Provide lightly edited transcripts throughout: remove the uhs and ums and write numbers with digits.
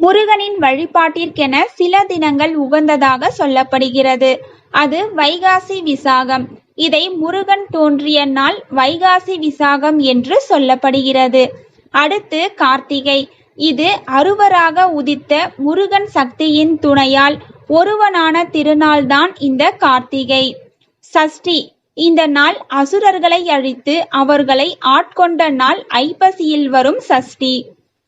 முருகனின் வழிபாட்டிற்கென சில தினங்கள் உகந்ததாக சொல்லப்படுகிறது. அது வைகாசி விசாகம். இதை முருகன் தோன்றிய நாள் வைகாசி விசாகம் என்று சொல்லப்படுகிறது. அடுத்து கார்த்திகை. இது அறுவராக உதித்த முருகன் சக்தியின் துணையால் ஒருவனான திருநாள்தான் இந்த கார்த்திகை. சஷ்டி. இந்த நாள் அசுரர்களை அழித்து அவர்களை ஆட்கொண்ட நாள் ஐப்பசியில் வரும் சஷ்டி.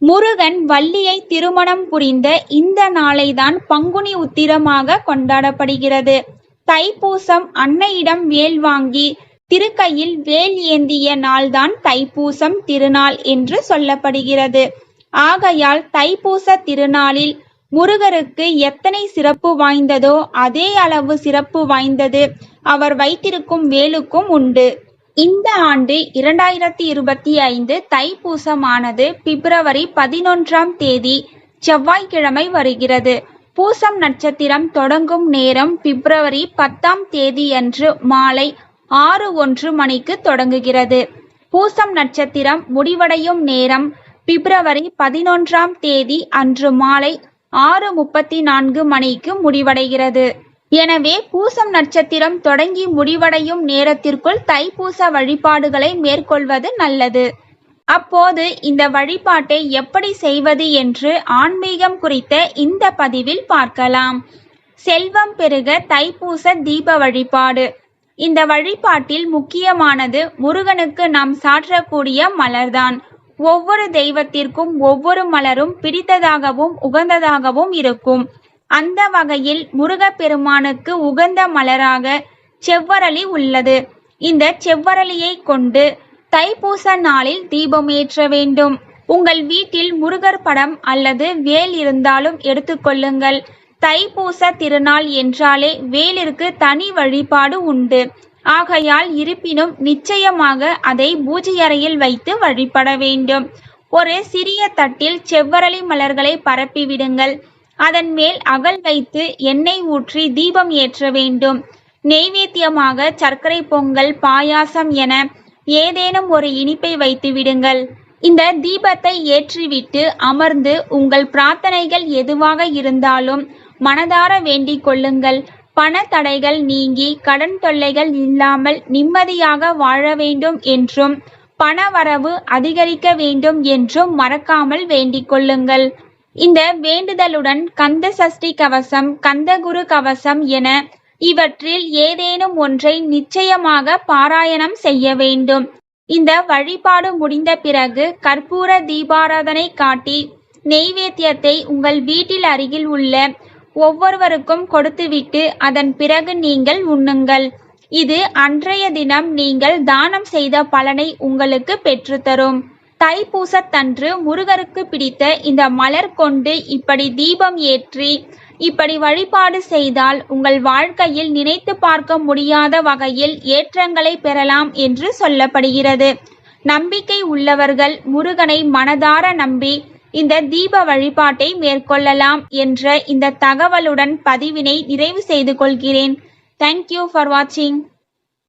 முருகன் வள்ளியை திருமணம் புரிந்த இந்த நாளைதான் பங்குனி உத்திரமாக கொண்டாடப்படுகிறது. தைப்பூசம் அன்னையிடம் வேல் வாங்கி திருக்கையில் வேல் ஏந்திய நாள்தான் தைப்பூசம் திருநாள் என்று சொல்லப்படுகிறது. ஆகையால் தைப்பூச திருநாளில் முருகருக்கு எத்தனை சிறப்பு வாய்ந்ததோ அதே அளவு சிறப்பு வாய்ந்தது அவர் வைத்திருக்கும் வேலுக்கும் உண்டு. இந்த ஆண்டு 2025 தைப்பூசமானது பிப்ரவரி 11ஆம் தேதி செவ்வாய்க்கிழமை வருகிறது. பூசம் நட்சத்திரம் தொடங்கும் நேரம் பிப்ரவரி 10ஆம் தேதியன்று மாலை 6:01 மணிக்கு தொடங்குகிறது. பூசம் நட்சத்திரம் முடிவடையும் நேரம் பிப்ரவரி 11ஆம் தேதி அன்று மாலை 6:34 மணிக்கு முடிவடைகிறது. எனவே பூசம் நட்சத்திரம் தொடங்கி முடிவடையும் நேரத்திற்குள் தைப்பூச வழிபாடுகளை மேற்கொள்வது நல்லது. அப்போது இந்த வழிபாட்டை எப்படி செய்வது என்று ஆன்மீகம் குறித்த இந்த பதிவில் பார்க்கலாம். செல்வம் பெருக தைப்பூச தீப வழிபாடு. இந்த வழிபாட்டில் முக்கியமானது முருகனுக்கு நாம் சாற்றக்கூடிய மலர்தான். ஒவ்வொரு தெய்வத்திற்கும் ஒவ்வொரு மலரும் பிடித்ததாகவும் உகந்ததாகவும் இருக்கும். அந்த வகையில் முருகப்பெருமானுக்கு உகந்த மலராக செவ்வரளி உள்ளது. இந்த செவ்வரளியை கொண்டு தைப்பூச நாளில் தீபம் ஏற்ற வேண்டும். உங்கள் வீட்டில் முருகர் படம் அல்லது வேல் இருந்தாலும் எடுத்துக்கொள்ளுங்கள். தைப்பூச திருநாள் என்றாலே வேலிற்கு தனி வழிபாடு உண்டு. ஆகையால் இருப்பினும் நிச்சயமாக அதை பூஜை அறையில் வைத்து வழிபட வேண்டும். ஒரு சிறிய தட்டில் செவ்வரளி மலர்களை பரப்பிவிடுங்கள். அதன் மேல் அகல் வைத்து எண்ணெய் ஊற்றி தீபம் ஏற்ற வேண்டும். நெய்வேத்தியமாக சர்க்கரை பொங்கல், பாயாசம் என ஏதேனும் ஒரு இனிப்பை வைத்து விடுங்கள். இந்த தீபத்தை ஏற்றிவிட்டு அமர்ந்து உங்கள் பிரார்த்தனைகள் எதுவாக இருந்தாலும் மனதார வேண்டிக் கொள்ளுங்கள். பண தடைகள் நீங்கி கடன் தொல்லைகள் இல்லாமல் நிம்மதியாக வாழ வேண்டும் என்றும் பண வரவு அதிகரிக்க வேண்டும் என்றும் மறக்காமல் வேண்டிக் கொள்ளுங்கள். இந்த வேண்டுதலுடன் கந்த சஷ்டி கவசம், கந்தகுரு கவசம் என இவற்றில் ஏதேனும் ஒன்றை நிச்சயமாக பாராயணம் செய்ய வேண்டும். இந்த வழிபாடு முடிந்த பிறகு கற்பூர தீபாராதனை காட்டி நெய்வேத்தியத்தை உங்கள் வீட்டில் அருகில் உள்ள ஒவ்வொருவருக்கும் கொடுத்துவிட்டு அதன் பிறகு நீங்கள் உண்ணுங்கள். இது அன்றைய தினம் நீங்கள் தானம் செய்த பலனை உங்களுக்கு பெற்றுத்தரும். தைப்பூசத்தன்று முருகருக்கு பிடித்த இந்த மலர் கொண்டு இப்படி தீபம் ஏற்றி இப்படி வழிபாடு செய்தால் உங்கள் வாழ்க்கையில் நினைத்து பார்க்க முடியாத வகையில் ஏற்றங்களை பெறலாம் என்று சொல்லப்படுகிறது. நம்பிக்கை உள்ளவர்கள் முருகனை மனதார நம்பி இந்த தீப வழிபாட்டை மேற்கொள்ளலாம் என்ற இந்த தகவலுடன் பதிவினை நிறைவு செய்து கொள்கிறேன். தேங்க்யூ ஃபார் வாட்சிங்.